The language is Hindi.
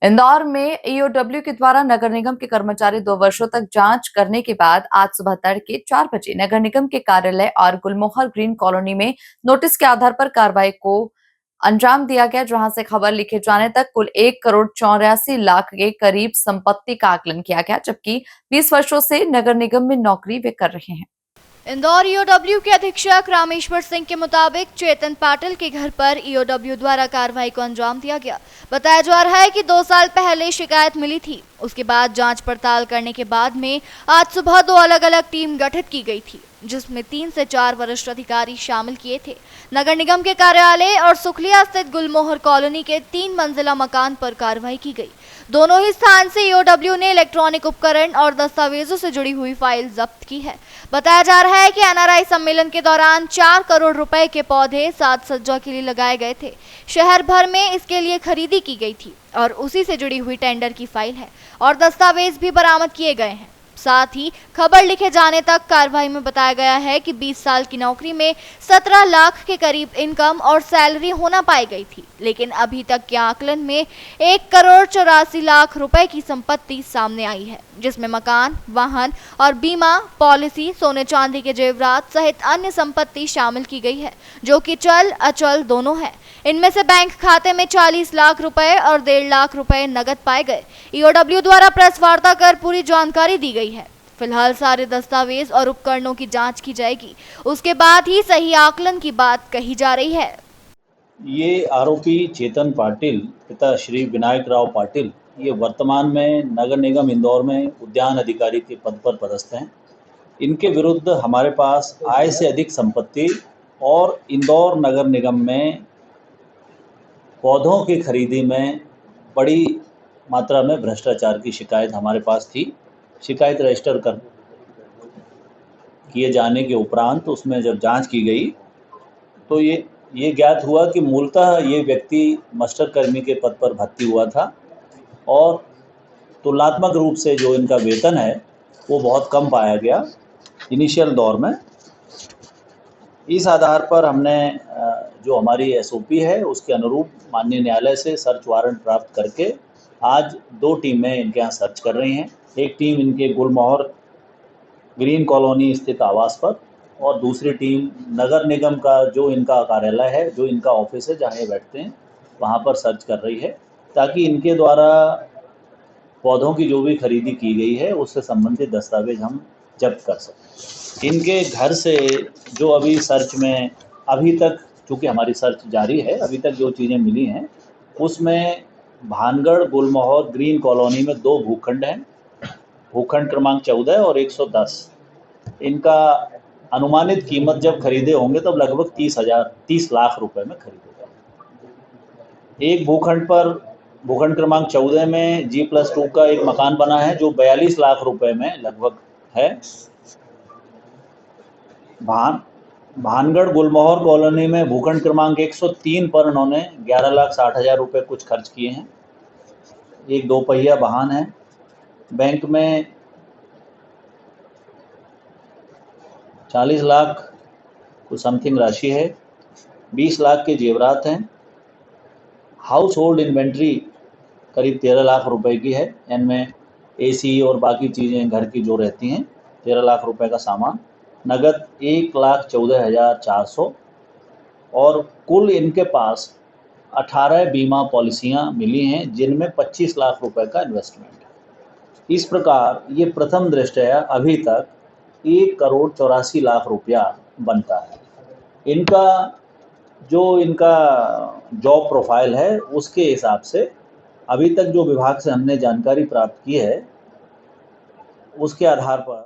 इंदौर में ईओडब्ल्यू के द्वारा नगर निगम के कर्मचारी 2 वर्षों तक जांच करने के बाद आज सुबह तड़के 4 बजे नगर निगम के कार्यालय और गुलमोहर ग्रीन कॉलोनी में नोटिस के आधार पर कार्रवाई को अंजाम दिया गया, जहां से खबर लिखे जाने तक कुल 1,84,00,000 के करीब संपत्ति का आकलन किया गया, जबकि 20 वर्षों से नगर निगम में नौकरी वे कर रहे हैं। इंदौर ईओडब्ल्यू के अधीक्षक रामेश्वर सिंह के मुताबिक चेतन पाटिल के घर पर ईओडब्ल्यू द्वारा कार्रवाई को अंजाम दिया गया। बताया जा रहा है कि 2 साल पहले शिकायत मिली थी। उसके बाद जांच पड़ताल करने के बाद में आज सुबह 2 अलग-अलग टीम गठित की गई थी, जिसमें 3 से 4 वरिष्ठ अधिकारी शामिल किए थे। नगर निगम के कार्यालय और सुखलिया स्थित गुलमोहर कॉलोनी के 3 मंजिला मकान पर कार्रवाई की गई। दोनों ही स्थान से ईओडब्ल्यू ने इलेक्ट्रॉनिक उपकरण और दस्तावेजों से जुड़ी हुई फाइल जब्त की है। बताया जा रहा है कि एनआरआई सम्मेलन के दौरान 4 करोड़ रुपए के पौधे साज सज्जा के लिए लगाए गए थे। शहर भर में इसके लिए खरीदी की गई थी और उसी से जुड़ी हुई टेंडर की फाइल है और दस्तावेज भी बरामद किए गए हैं। साथ ही खबर लिखे जाने तक कार्रवाई में बताया गया है कि 20 साल की नौकरी में 17 लाख के करीब इनकम और सैलरी होना पाई गई थी, लेकिन अभी तक के आकलन में 1,84,00,000 रुपए की संपत्ति सामने आई है, जिसमें मकान, वाहन और बीमा पॉलिसी, सोने चांदी के जेवरात सहित अन्य संपत्ति शामिल की गई है, जो कि चल अचल दोनों है। इनमें से बैंक खाते में 40 लाख रुपए और 1.5 लाख रुपए नगद पाए गए। ईओडब्ल्यू द्वारा प्रेस वार्ता कर पूरी जानकारी दी गई है। फिलहाल सारे दस्तावेज और उपकरणों की जांच की जाएगी, उसके बाद ही सही आकलन की बात कही जा रही है। ये आरोपी चेतन पाटिल पिता श्री विनायक राव पाटिल ये वर्तमान में नगर निगम इंदौर में उद्यान अधिकारी के पद पर पदस्थ हैं। इनके विरुद्ध हमारे पास आय से अधिक संपत्ति और इंदौर नगर निगम में पौधों की खरीदी में बड़ी मात्रा में भ्रष्टाचार की शिकायत हमारे पास थी। शिकायत रजिस्टर कर किए जाने के उपरांत उसमें जब जांच की गई तो ये ज्ञात हुआ कि मूलतः ये व्यक्ति मास्टर कर्मी के पद पर भर्ती हुआ था और तुलनात्मक रूप से जो इनका वेतन है वो बहुत कम पाया गया इनिशियल दौर में। इस आधार पर हमने जो हमारी एसओपी है उसके अनुरूप माननीय न्यायालय से सर्च वारंट प्राप्त करके आज 2 टीमें इनके यहाँ सर्च कर रही हैं। एक टीम इनके गुलमोहर ग्रीन कॉलोनी स्थित आवास पर और दूसरी टीम नगर निगम का जो इनका कार्यालय है, जो इनका ऑफिस है जहाँ ये बैठते हैं, वहाँ पर सर्च कर रही है, ताकि इनके द्वारा पौधों की जो भी खरीदी की गई है उससे संबंधित दस्तावेज हम जब्त कर सकें। इनके घर से जो अभी सर्च में अभी तक, चूँकि हमारी सर्च जारी है, अभी तक जो चीज़ें मिली हैं उसमें भानगढ़ गुलमोहर ग्रीन कॉलोनी में 2 भूखंड हैं, भूखंड क्रमांक 14 और 110। इनका अनुमानित कीमत जब खरीदे होंगे तब लगभग 30 लाख रुपए में खरीदे गए। एक भूखंड पर भूखंड क्रमांक 14 में G+2 का एक मकान बना है जो 42 लाख रुपए में लगभग है। भानगढ़ गुलमोहर कॉलोनी में भूखंड क्रमांक 103 पर उन्होंने 11,60,000 रुपये कुछ खर्च किए हैं। एक 2 पहिया वाहन है। बैंक में 40 लाख कुछ समथिंग राशि है। 20 लाख के जेवरात हैं। हाउस होल्ड इन्वेंट्री करीब 13 लाख रुपए की है। इनमें एसी और बाकी चीज़ें घर की जो रहती हैं, 13 लाख रुपए का सामान। नगद 1,14,400 और कुल इनके पास 18 बीमा पॉलिसियां मिली हैं जिनमें 25 लाख रुपए का इन्वेस्टमेंट है। इस प्रकार ये प्रथम दृष्टया अभी तक 1,84,00,000 रुपया बनता है। इनका जॉब प्रोफाइल है उसके हिसाब से अभी तक जो विभाग से हमने जानकारी प्राप्त की है उसके आधार पर